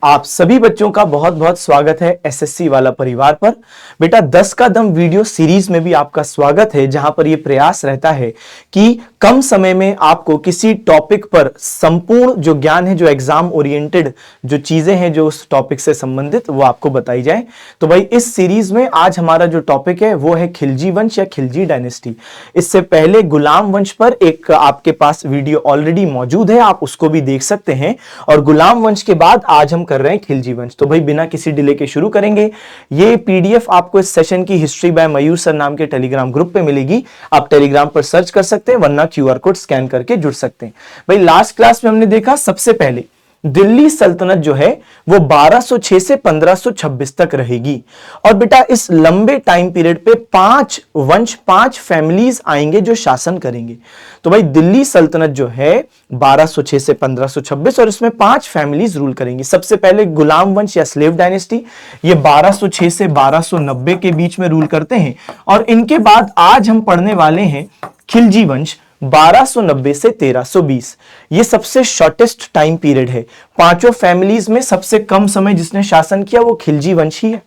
आप सभी बच्चों का बहुत बहुत स्वागत है एसएससी वाला परिवार पर। बेटा 10 का दम वीडियो सीरीज में भी आपका स्वागत है, जहां पर यह प्रयास रहता है कि कम समय में आपको किसी टॉपिक पर संपूर्ण जो ज्ञान है, जो एग्जाम ओरिएंटेड जो चीजें हैं जो उस टॉपिक से संबंधित, वो आपको बताई जाए। तो भाई इस सीरीज में आज हमारा जो टॉपिक है वो है खिलजी वंश या खिलजी डायनेस्टी। इससे पहले गुलाम वंश पर एक आपके पास वीडियो ऑलरेडी मौजूद है, आप उसको भी देख सकते हैं। और गुलाम वंश के बाद आज हम कर रहे हैं खिलजी वंश। तो भाई बिना किसी डिले के शुरू करेंगे। ये पीडीएफ आपको इस सेशन की हिस्ट्री बाय मयूर सर नाम के टेलीग्राम ग्रुप पे मिलेगी। आप टेलीग्राम पर सर्च कर सकते हैं, वरना क्यूआर कोड स्कैन करके जुड़ सकते हैं। भाई लास्ट क्लास में हमने देखा सबसे पहले दिल्ली सल्तनत जो है वो 1206 से 1526 तक रहेगी। और बेटा इस लंबे टाइम पीरियड पे 5 वंश, 5 फैमिलीज आएंगे जो शासन करेंगे। तो भाई दिल्ली सल्तनत जो है 1206 से 1526 और इसमें 5 फैमिलीज रूल करेंगी। सबसे पहले गुलाम वंश या स्लेव डायनेस्टी, ये 1206 से 1290 के बीच में रूल करते हैं। और इनके बाद आज हम पढ़ने वाले हैं खिलजी वंश 1290 से 1320। ये सबसे शॉर्टेस्ट टाइम पीरियड है। पांचों फैमिलीज में सबसे कम समय जिसने शासन किया वो खिलजी वंश ही है।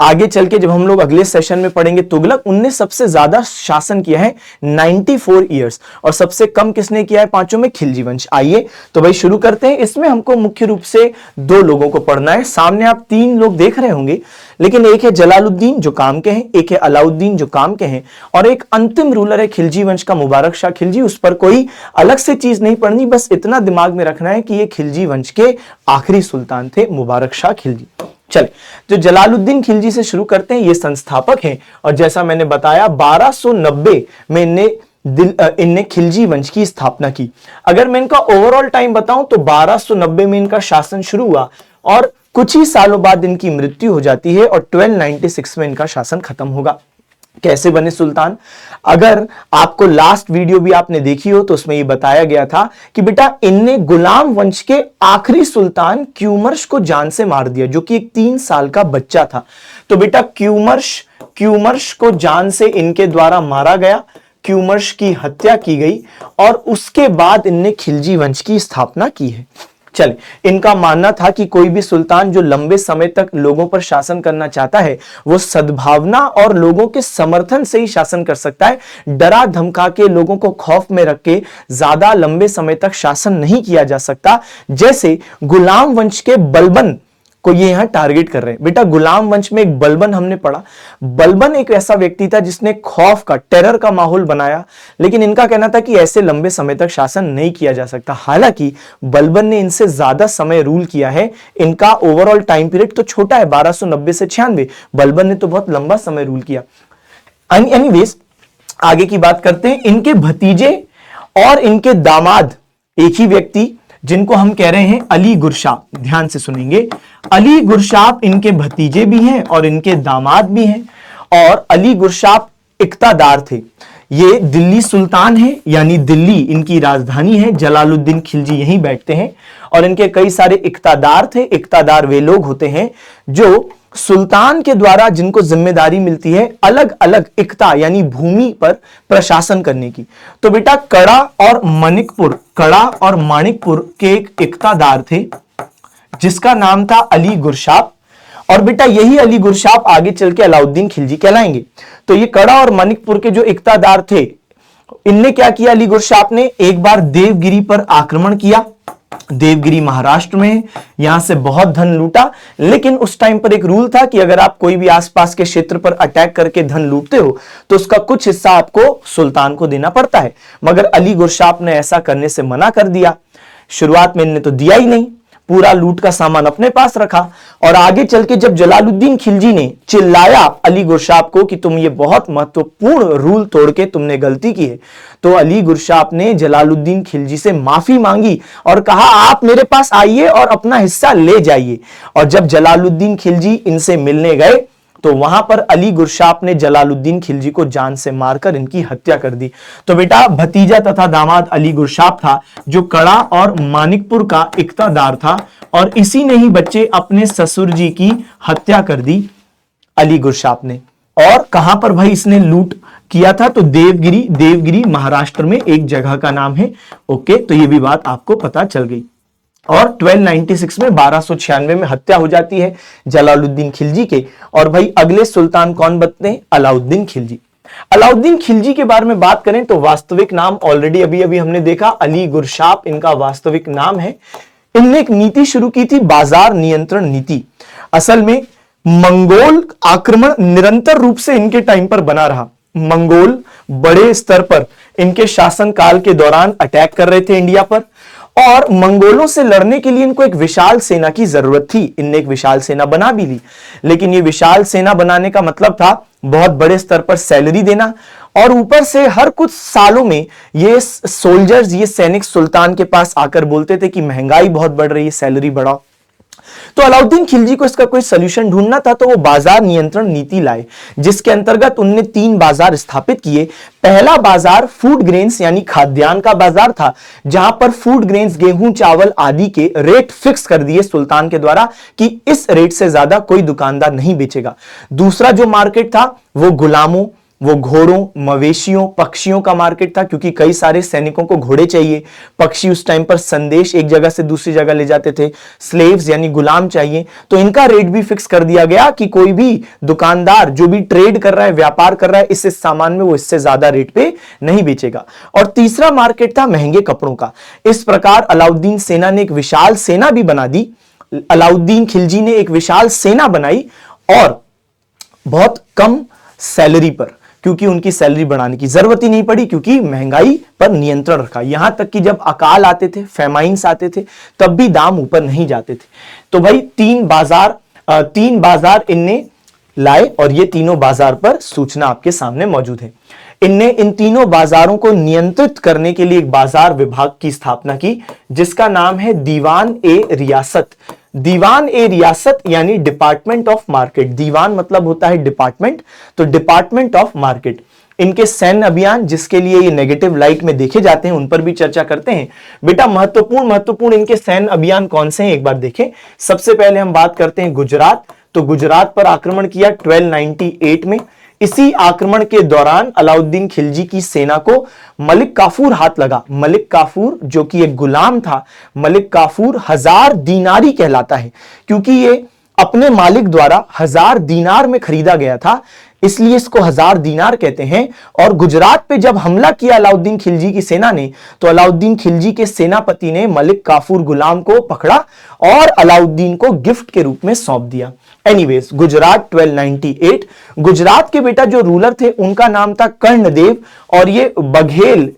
आगे चल के जब हम लोग अगले सेशन में पढ़ेंगे तुगलक, उनने सबसे ज्यादा शासन किया है 94 इयर्स। और सबसे कम किसने किया है पांचों में? खिलजी वंश। आइए तो भाई शुरू करते हैं। इसमें हमको मुख्य रूप से 2 लोगों को पढ़ना है। सामने आप 3 लोग देख रहे होंगे, लेकिन एक है जलालुद्दीन जो काम के हैं, एक है अलाउद्दीन जो काम के हैं, और एक अंतिम रूलर है खिलजी वंश का मुबारक शाह खिलजी। उस पर कोई अलग से चीज नहीं पढ़नी, बस इतना दिमाग में रखना है कि ये खिलजी वंश के आखिरी सुल्तान थे, मुबारक शाह खिलजी। चले जो जलालुद्दीन खिलजी से शुरू करते हैं, ये संस्थापक हैं। और जैसा मैंने बताया 1290 में इनने खिलजी वंश की स्थापना की। अगर मैं इनका ओवरऑल टाइम बताऊं तो 1290 में इनका शासन शुरू हुआ और कुछ ही सालों बाद इनकी मृत्यु हो जाती है और 1296 में इनका शासन खत्म होगा। कैसे बने सुल्तान? अगर आपको लास्ट वीडियो भी आपने देखी हो तो उसमें यह बताया गया था कि बेटा इनने गुलाम वंश के आखिरी सुल्तान क्यूमर्श को जान से मार दिया, जो कि एक 3 साल का बच्चा था। तो बेटा क्यूमर्श को जान से इनके द्वारा मारा गया, क्यूमर्श की हत्या की गई और उसके बाद इनने खिलजी वंश की स्थापना की है। चले, इनका मानना था कि कोई भी सुल्तान जो लंबे समय तक लोगों पर शासन करना चाहता है वो सद्भावना और लोगों के समर्थन से ही शासन कर सकता है। डरा धमका के लोगों को खौफ में रख के ज्यादा लंबे समय तक शासन नहीं किया जा सकता। जैसे गुलाम वंश के बलबन को ये यहां टारगेट कर रहे हैं। बेटा गुलाम वंश में एक बलबन हमने पढ़ा। बलबन एक ऐसा व्यक्ति था जिसने खौफ का, टेरर का माहौल बनाया, लेकिन इनका कहना था कि ऐसे लंबे समय तक शासन नहीं किया जा सकता। हालांकि बलबन ने इनसे ज्यादा समय रूल किया है। इनका ओवरऑल टाइम पीरियड तो छोटा है, 1290 से 96। बलबन ने तो बहुत लंबा समय रूल किया। एनीवेज आगे की बात करते हैं। इनके भतीजे और इनके दामाद एक ही व्यक्ति, जिनको हम कह रहे हैं अली गुरशाप। ध्यान से सुनेंगे, अली गुरशाप इनके भतीजे भी हैं और इनके दामाद भी हैं। और अली गुरशाप इक्तादार थे। ये दिल्ली सुल्तान है, यानी दिल्ली इनकी राजधानी है। जलालुद्दीन खिलजी यहीं बैठते हैं और इनके कई सारे इक्तादार थे। इक्तादार वे लोग होते हैं जो सुल्तान के द्वारा जिनको जिम्मेदारी मिलती है अलग अलग इक्ता यानी भूमि पर प्रशासन करने की। तो बेटा कड़ा और माणिकपुर के एक इक्तादार थे जिसका नाम था अली गुरशाप। और बेटा यही अली गुरशाप आगे चल के अलाउद्दीन खिलजी कहलाएंगे। तो ये कड़ा और माणिकपुर के जो इक्तादार थे, इनने क्या किया? अली गुरशाप ने एक बार देवगिरी पर आक्रमण किया। देवगिरी महाराष्ट्र में, यहां से बहुत धन लूटा। लेकिन उस टाइम पर एक रूल था कि अगर आप कोई भी आसपास के क्षेत्र पर अटैक करके धन लूटते हो तो उसका कुछ हिस्सा आपको सुल्तान को देना पड़ता है। मगर अली गुरशाप ने ऐसा करने से मना कर दिया। शुरुआत में इनने तो दिया ही नहीं, पूरा लूट का सामान अपने पास रखा। और आगे चल के जब जलालुद्दीन खिलजी ने चिल्लाया अली गुरशाप को कि तुम ये बहुत महत्वपूर्ण रूल तोड़ के तुमने गलती की है, तो अली गुरशाप ने जलालुद्दीन खिलजी से माफी मांगी और कहा आप मेरे पास आइए और अपना हिस्सा ले जाइए। और जब जलालुद्दीन खिलजी इनसे मिलने गए तो वहां पर अली गुरशाप ने जलालुद्दीन खिलजी को जान से मारकर इनकी हत्या कर दी। तो बेटा भतीजा तथा दामाद अली गुरशाप था जो कड़ा और मानिकपुर का इक्तादार था, और इसी ने ही बच्चे अपने ससुर जी की हत्या कर दी अली गुरशाप ने। और कहां पर भाई इसने लूट किया था? तो देवगिरी महाराष्ट्र में एक जगह का नाम है। ओके, तो ये भी बात आपको पता चल गई। और 1296 में 1296 में हत्या हो जाती है जलालुद्दीन खिलजी के। और भाई अगले सुल्तान कौन बनते हैं? अलाउद्दीन खिलजी। अलाउद्दीन खिलजी के बारे में बात करें तो वास्तविक नाम ऑलरेडी अभी अभी हमने देखा, अली गुरशाप इनका वास्तविक नाम है। इनने एक नीति शुरू की थी, बाजार नियंत्रण नीति। असल में मंगोल आक्रमण निरंतर रूप से इनके टाइम पर बना रहा। मंगोल बड़े स्तर पर इनके शासनकाल के दौरान अटैक कर रहे थे इंडिया पर, और मंगोलों से लड़ने के लिए इनको एक विशाल सेना की जरूरत थी। इनने एक विशाल सेना बना भी ली, लेकिन ये विशाल सेना बनाने का मतलब था बहुत बड़े स्तर पर सैलरी देना, और ऊपर से हर कुछ सालों में ये सोल्जर्स, ये सैनिक सुल्तान के पास आकर बोलते थे कि महंगाई बहुत बढ़ रही है, सैलरी बढ़ाओ। तो अलाउद्दीन खिलजी को इसका कोई सॉल्यूशन ढूंढना था, तो वो बाजार नियंत्रण नीति लाए, जिसके अंतर्गत उनने 3 बाजार स्थापित किए। पहला बाजार फूड ग्रेन्स यानी खाद्यान्न का बाजार था, जहां पर फूड ग्रेन्स, गेहूं, चावल आदि के रेट फिक्स कर दिए सुल्तान के द्वारा कि इस रेट से ज्यादा कोई दुकानदार नहीं बेचेगा। दूसरा जो मार्केट था वो गुलामों, वो घोड़ों, मवेशियों, पक्षियों का मार्केट था, क्योंकि कई सारे सैनिकों को घोड़े चाहिए। पक्षी उस टाइम पर संदेश एक जगह से दूसरी जगह ले जाते थे। स्लेव्स यानी गुलाम चाहिए, तो इनका रेट भी फिक्स कर दिया गया कि कोई भी दुकानदार जो भी ट्रेड कर रहा है, व्यापार कर रहा है इस सामान में, वो इससे ज्यादा रेट पे नहीं बेचेगा। और तीसरा मार्केट था महंगे कपड़ों का। इस प्रकार अलाउद्दीन सेना ने एक विशाल सेना भी बना दी। अलाउद्दीन खिलजी ने एक विशाल सेना बनाई, और बहुत कम सैलरी पर, क्योंकि उनकी सैलरी बढ़ाने की जरूरत ही नहीं पड़ी, क्योंकि महंगाई पर नियंत्रण रखा। यहां तक कि जब अकाल आते थे, फेमाइन्स आते थे, तब भी दाम ऊपर नहीं जाते थे। तो भाई 3 बाजार इनने लाए, और ये तीनों बाजार पर सूचना आपके सामने मौजूद है। इनने इन तीनों बाजारों को नियंत्रित करने के लिए एक बाजार विभाग की स्थापना की, जिसका नाम है दीवान ए रियासत। दीवान ए रियासत यानी डिपार्टमेंट ऑफ मार्केट। दीवान मतलब होता है डिपार्टमेंट, तो डिपार्टमेंट ऑफ मार्केट। इनके सैन्य अभियान, जिसके लिए ये नेगेटिव लाइट में देखे जाते हैं, उन पर भी चर्चा करते हैं। बेटा महत्वपूर्ण इनके सैन्य अभियान कौन से हैं एक बार देखें। सबसे पहले हम बात करते हैं गुजरात। तो गुजरात पर आक्रमण किया 1298 में। इसी आक्रमण के दौरान अलाउद्दीन खिलजी की सेना को मलिक काफूर हाथ लगा। मलिक काफूर जो कि एक गुलाम था, मलिक काफूर 1000 दीनारी कहलाता है, क्योंकि ये अपने मालिक द्वारा 1000 दीनार में खरीदा गया था, इसलिए इसको 1000 दीनार कहते हैं। और गुजरात पे जब हमला किया अलाउद्दीन खिलजी की सेना ने, तो अलाउद्दीन खिलजी के सेनापति ने मलिक काफूर गुलाम को पकड़ा और अलाउद्दीन को गिफ्ट के रूप में सौंप दिया। एनीवेज, गुजरात 1298। गुजरात के बेटा जो रूलर थे उनका नाम था कर्णदेव, और ये बघेल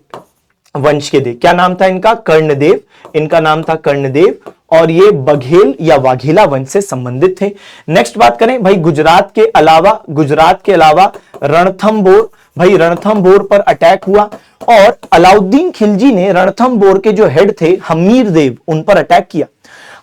वंश के थे। क्या नाम था इनका? कर्णदेव। इनका नाम था कर्णदेव, और ये बघेल या वाघेला वंश से संबंधित थे। नेक्स्ट बात करें भाई, गुजरात के अलावा रणथंबोर। भाई रणथंबोर पर अटैक हुआ, और अलाउद्दीन खिलजी ने रणथंबोर के जो हेड थे हमीर देव, उन पर अटैक किया।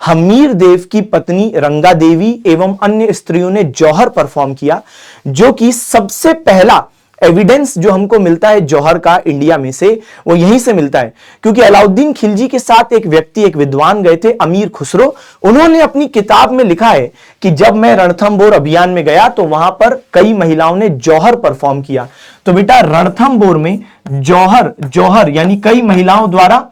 हमीर देव की पत्नी रंगा देवी एवं अन्य स्त्रियों ने जौहर परफॉर्म किया, जो कि सबसे पहला एविडेंस जो हमको मिलता है जौहर का इंडिया में से, वो यहीं से मिलता है। क्योंकि अलाउद्दीन खिलजी के साथ एक व्यक्ति, एक विद्वान गए थे, अमीर खुसरो। उन्होंने अपनी किताब में लिखा है कि जब मैं रणथंबोर अभियान में गया तो वहां पर कई महिलाओं ने जौहर परफॉर्म किया। तो बेटा रणथंबोर में जौहर यानी कई महिलाओं द्वारा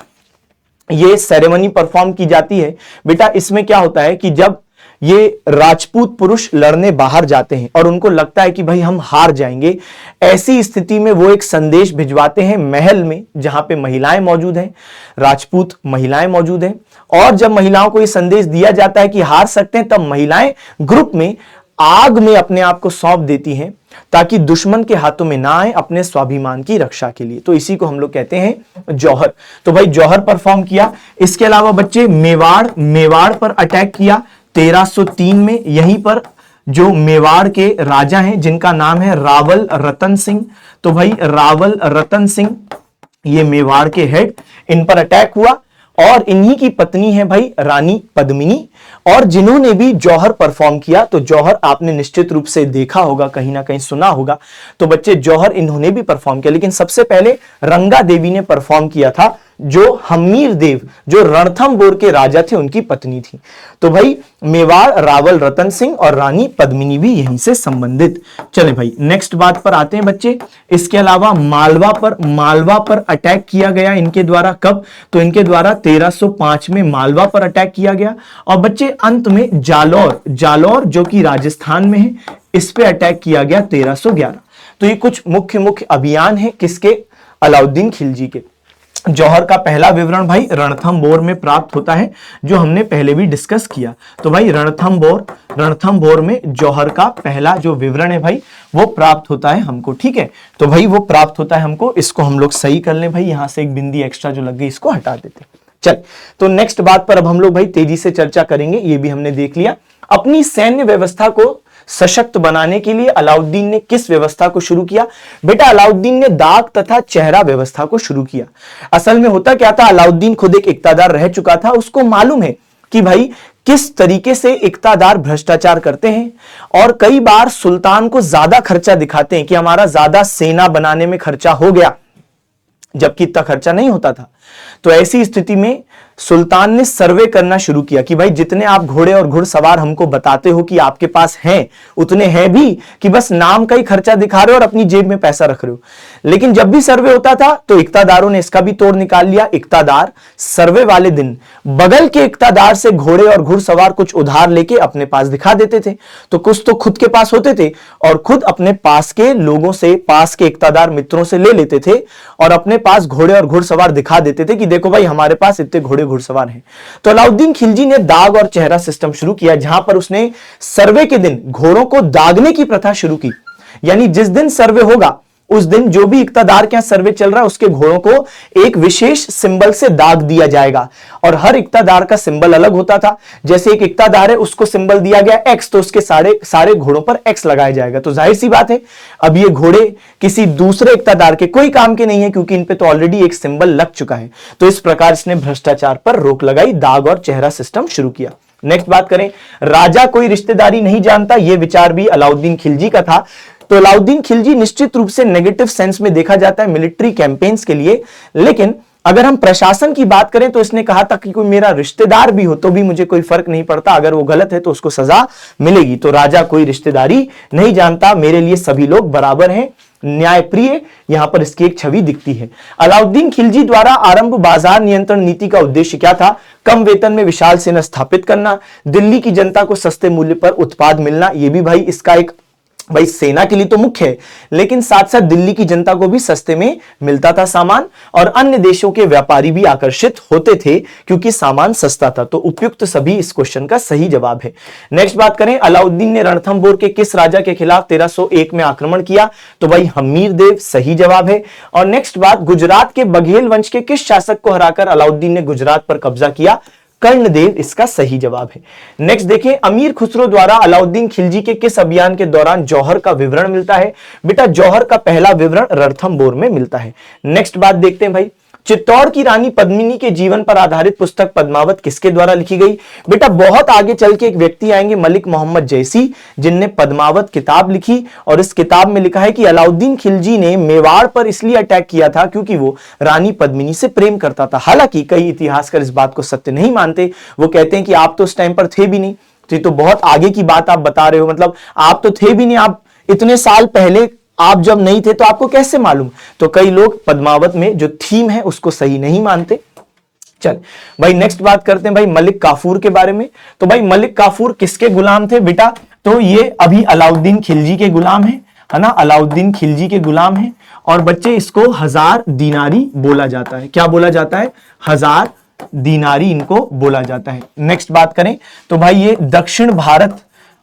ये सेरेमनी परफॉर्म की जाती है। बेटा इसमें क्या होता है कि जब ये राजपूत पुरुष लड़ने बाहर जाते हैं और उनको लगता है कि भाई हम हार जाएंगे, ऐसी स्थिति में वो एक संदेश भिजवाते हैं महल में, जहां पे महिलाएं मौजूद हैं, राजपूत महिलाएं मौजूद हैं। और जब महिलाओं को ये संदेश दिया जाता है कि हार सकते हैं, तब महिलाएं ग्रुप में आग में अपने आप को सौंप देती हैं, ताकि दुश्मन के हाथों में ना आए, अपने स्वाभिमान की रक्षा के लिए। तो इसी को हम लोग कहते हैं जौहर। तो भाई जौहर परफॉर्म किया। इसके अलावा बच्चे मेवाड़ पर अटैक किया 1303 में। यहीं पर जो मेवाड़ के राजा हैं जिनका नाम है रावल रतन सिंह, तो भाई रावल रतन सिंह ये मेवाड़ के हेड, इन पर अटैक हुआ। और इन्हीं की पत्नी है भाई रानी पद्मिनी, और जिन्होंने भी जौहर परफॉर्म किया। तो जौहर आपने निश्चित रूप से देखा होगा, कहीं ना कहीं सुना होगा। तो बच्चे जौहर इन्होंने भी परफॉर्म किया, लेकिन सबसे पहले रंगा देवी ने परफॉर्म किया था जो हमीर देव, जो रणथंभौर के राजा थे, उनकी पत्नी थी। तो भाई मेवाड़ रावल रतन सिंह और रानी पद्मिनी भी यहीं से संबंधित। चले भाई नेक्स्ट बात पर आते हैं बच्चे। इसके अलावा मालवा पर अटैक किया गया इनके द्वारा। कब? तो इनके द्वारा 1305 में मालवा पर अटैक किया गया। और बच्चे अंत में जालौर जो कि राजस्थान में है, इस पे अटैक किया गया 1311। तो ये कुछ मुख्य अभियान है किसके? अलाउद्दीन खिलजी के। जौहर का पहला विवरण भाई रणथंभौर में प्राप्त होता है, जो हमने पहले भी डिस्कस किया। तो भाई रणथंभौर में जौहर का पहला जो विवरण है भाई वो प्राप्त होता है हमको। ठीक है, तो भाई वो प्राप्त होता है हमको। इसको हम लोग सही कर लें भाई, यहां से एक बिंदी एक्स्ट्रा जो लग गई इसको हटा देते। चल, तो नेक्स्ट बात पर अब हम लोग भाई तेजी से चर्चा करेंगे। ये भी हमने देख लिया। अपनी सैन्य व्यवस्था को सशक्त बनाने के लिए अलाउद्दीन ने किस व्यवस्था को शुरू किया? बेटा अलाउद्दीन ने दाग तथा चेहरा व्यवस्था को शुरू किया। असल में होता क्या था, अलाउद्दीन खुद एक इक्तादार रह चुका था, उसको मालूम है कि भाई किस तरीके से इक्तादार भ्रष्टाचार करते हैं, और कई बार सुल्तान को ज्यादा खर्चा दिखाते हैं कि हमारा ज्यादा सेना बनाने में खर्चा हो गया, जबकि इतना खर्चा नहीं होता था। तो ऐसी स्थिति में सुल्तान ने सर्वे करना शुरू किया कि भाई जितने आप घोड़े और घुड़सवार हमको बताते हो कि आपके पास हैं, उतने हैं भी कि बस नाम का ही खर्चा दिखा रहे हो और अपनी जेब में पैसा रख रहे हो। लेकिन जब भी सर्वे होता था तो इक्तादारों ने इसका भी तोड़ निकाल लिया। इक्तादार सर्वे वाले दिन बगल के इक्तादार से घोड़े और घुड़सवार कुछ उधार लेके अपने पास दिखा देते थे। तो कुछ तो खुद के पास होते थे और खुद अपने पास के लोगों से, पास के इक्तादार मित्रों से ले लेते थे और अपने पास घोड़े और घुड़सवार दिखा देते थे कि देखो भाई हमारे पास इतने घोड़े घुड़सवार हैं। तो अलाउद्दीन खिलजी ने दाग और चेहरा सिस्टम शुरू किया, जहां पर उसने सर्वे के दिन घोड़ों को दागने की प्रथा शुरू की। यानी जिस दिन सर्वे होगा उस दिन जो भी इक्तादार के यहां सर्वे चल रहा है उसके घोड़ों को एक विशेष सिंबल से दाग दिया जाएगा। और हर इक्तादार का सिंबल अलग होता था। जैसे एक इक्तादार है, उसको सिंबल दिया गया एक्स, तो उसके सारे घोड़ों पर एक्स लगाया जाएगा। तो जाहिर सी बात है अब ये घोड़े किसी दूसरे इक्तादार के कोई काम के नहीं है, क्योंकि इन पे तो ऑलरेडी एक सिंबल लग चुका है। तो इस प्रकार इसने भ्रष्टाचार पर रोक लगाई, दाग और चेहरा सिस्टम शुरू किया। नेक्स्ट बात करें, राजा कोई रिश्तेदारी नहीं जानता, यह विचार भी अलाउद्दीन खिलजी का था। तो अलाउद्दीन खिलजी निश्चित रूप से नेगेटिव सेंस में देखा जाता है मिलिट्री कैंपेन्स के लिए, लेकिन अगर हम प्रशासन की बात करें तो इसने कहा था कि कोई मेरा रिश्तेदार भी हो तो भी मुझे कोई फर्क नहीं पड़ता, अगर वो गलत है तो उसको सजा मिलेगी। तो राजा कोई रिश्तेदारी नहीं जानता, मेरे लिए सभी लोग बराबर हैं, न्यायप्रिय, यहां पर इसकी एक छवि दिखती है। अलाउद्दीन खिलजी द्वारा आरंभ बाजार नियंत्रण नीति का उद्देश्य क्या था? कम वेतन में विशाल सेना स्थापित करना, दिल्ली की जनता को सस्ते मूल्य पर उत्पाद मिलना। यह भी भाई इसका एक भाई सेना के लिए तो मुख्य है, लेकिन साथ साथ दिल्ली की जनता को भी सस्ते में मिलता था सामान, और अन्य देशों के व्यापारी भी आकर्षित होते थे क्योंकि सामान सस्ता था। तो उपयुक्त सभी इस क्वेश्चन का सही जवाब है। नेक्स्ट बात करें, अलाउद्दीन ने रणथंभौर के किस राजा के खिलाफ 1301 में आक्रमण किया? तो भाई हमीर देव सही जवाब है। और नेक्स्ट बात, गुजरात के बघेल वंश के किस शासक को हराकर अलाउद्दीन ने गुजरात पर कब्जा किया? कर्णदेव इसका सही जवाब है। नेक्स्ट देखें, अमीर खुसरो द्वारा अलाउद्दीन खिलजी के किस अभियान के दौरान जौहर का विवरण मिलता है? बेटा जौहर का पहला विवरण रणथंभौर में मिलता है। नेक्स्ट बात देखते हैं भाई, चित्तौड़ की रानी पद्मिनी के जीवन पर आधारित पुस्तक पद्मावत किसके द्वारा लिखी गई? बेटा बहुत आगे चल के एक व्यक्ति आएंगे, मलिक मोहम्मद जैसी, जिनने पद्मावत किताब लिखी, और इस किताब में लिखा है कि अलाउद्दीन खिलजी ने मेवाड़ पर इसलिए अटैक किया था क्योंकि वो रानी पद्मिनी से प्रेम करता था। हालांकि कई इतिहासकार इस बात को सत्य नहीं मानते, वो कहते हैं कि आप तो उस टाइम पर थे भी नहीं, तो ये तो बहुत आगे की बात आप बता रहे हो, मतलब आप तो थे भी नहीं, आप इतने साल पहले आप जब नहीं थे तो आपको कैसे मालूम? तो कई लोग पद्मावत में जो थीम है उसको सही नहीं मानते। चल भाई नेक्स्ट बात करते हैं भाई मलिक काफूर के बारे में। तो भाई मलिक काफूर किसके गुलाम थे बेटा? तो ये अभी अलाउद्दीन खिलजी के गुलाम है ना, अलाउद्दीन खिलजी के गुलाम है। और बच्चे इसको 1000 दीनारी बोला जाता है। क्या बोला जाता है? 1000 दीनारी इनको बोला जाता है। नेक्स्ट बात करें तो भाई ये दक्षिण भारत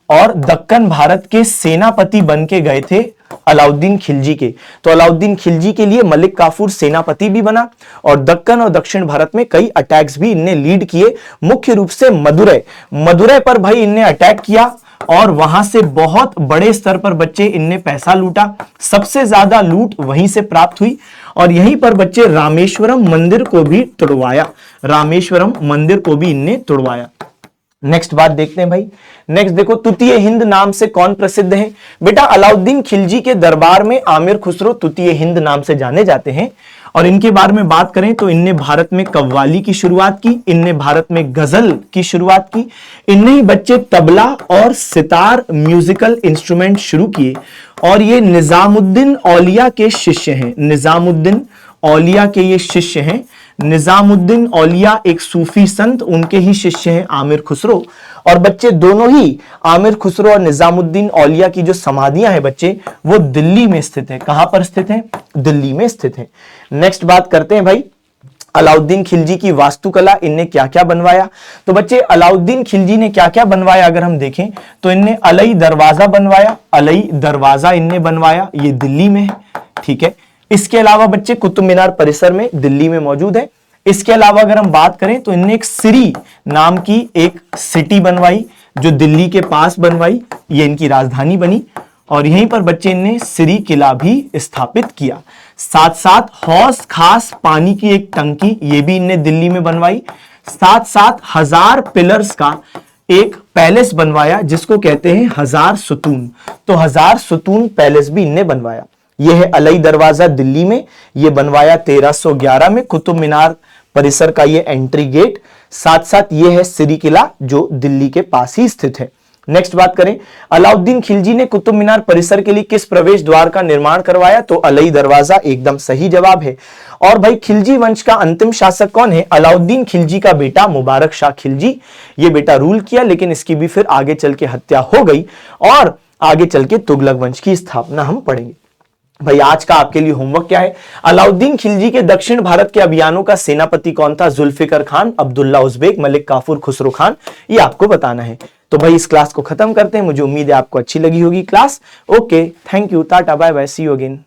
और दक्कन भारत के सेनापति बन के गए थे अलाउद्दीन खिलजी के। तो अलाउद्दीन खिलजी के लिए मलिक काफूर सेनापति भी बना, और दक्कन और दक्षिण भारत में कई अटैक्स भी इनने लीड किए। मुख्य रूप से मदुरै पर भाई इनने अटैक किया, और वहां से बहुत बड़े स्तर पर बच्चे इनने पैसा लूटा। सबसे ज्यादा लूट वहीं से प्राप्त हुई, और यहीं पर बच्चे रामेश्वरम मंदिर को भी तुड़वाया। रामेश्वरम मंदिर को भी इनने तुड़वाया। नेक्स्ट बात देखते हैं भाई। नेक्स्ट देखो, तृतीय हिंद नाम से कौन प्रसिद्ध है? बेटा अलाउद्दीन खिलजी के दरबार में आमिर खुसरो तृतीय हिंद नाम से जाने जाते हैं। और इनके बारे में बात करें तो इनने भारत में कव्वाली की शुरुआत की, इनने भारत में गजल की शुरुआत की, इनने ही बच्चे तबला और सितार म्यूजिकल इंस्ट्रूमेंट शुरू किए। और ये निजामुद्दीन औलिया के शिष्य हैं, निजामुद्दीन औलिया के ये शिष्य हैं। निजामुद्दीन औलिया एक सूफी संत, उनके ही शिष्य हैं आमिर खुसरो। और बच्चे दोनों ही आमिर खुसरो और निजामुद्दीन औलिया की जो समाधियां हैं बच्चे, वो दिल्ली में स्थित है। कहां पर स्थित है? दिल्ली में स्थित है। नेक्स्ट बात करते हैं भाई, अलाउद्दीन खिलजी की वास्तुकला, इनने क्या क्या बनवाया। तो बच्चे अलाउद्दीन खिलजी ने क्या क्या बनवाया अगर हम देखें तो इनने अलई दरवाजा बनवाया, अलई दरवाजा इनने बनवाया, ये दिल्ली में है, ठीक है। इसके अलावा बच्चे कुतुब मीनार परिसर में दिल्ली में मौजूद है। इसके अलावा अगर हम बात करें तो इनने एक सिरी नाम की एक सिटी बनवाई जो दिल्ली के पास बनवाई, ये इनकी राजधानी बनी। और यहीं पर बच्चे ने सिरी किला भी स्थापित किया। साथ साथ हौस खास पानी की एक टंकी, ये भी इनने दिल्ली में बनवाई। साथ साथ 1000 पिलर्स का एक पैलेस बनवाया जिसको कहते हैं 1000 सुतून। तो 1000 सुतून पैलेस भी इनने बनवाया। यह है अलई दरवाजा दिल्ली में, यह बनवाया 1311 में, कुतुब मीनार परिसर का यह एंट्री गेट। साथ साथ यह है सिरी किला जो दिल्ली के पास ही स्थित है। नेक्स्ट बात करें, अलाउद्दीन खिलजी ने कुतुब मीनार परिसर के लिए किस प्रवेश द्वार का निर्माण करवाया। तो अलई दरवाजा एकदम सही जवाब है। और भाई खिलजी वंश का अंतिम शासक कौन है? अलाउद्दीन खिलजी का बेटा मुबारक शाह खिलजी। ये बेटा रूल किया लेकिन इसकी भी फिर आगे चल के हत्या हो गई और आगे चल के तुगलक वंश की स्थापना हम पढ़ेंगे। भाई आज का आपके लिए होमवर्क क्या है? अलाउद्दीन खिलजी के दक्षिण भारत के अभियानों का सेनापति कौन था? जुल्फिकर खान, अब्दुल्ला उज़्बेक, मलिक काफूर, खुसरो खान, ये आपको बताना है। तो भाई इस क्लास को खत्म करते हैं। मुझे उम्मीद है आपको अच्छी लगी होगी class. Okay, thank you, tata, bye bye, see you again.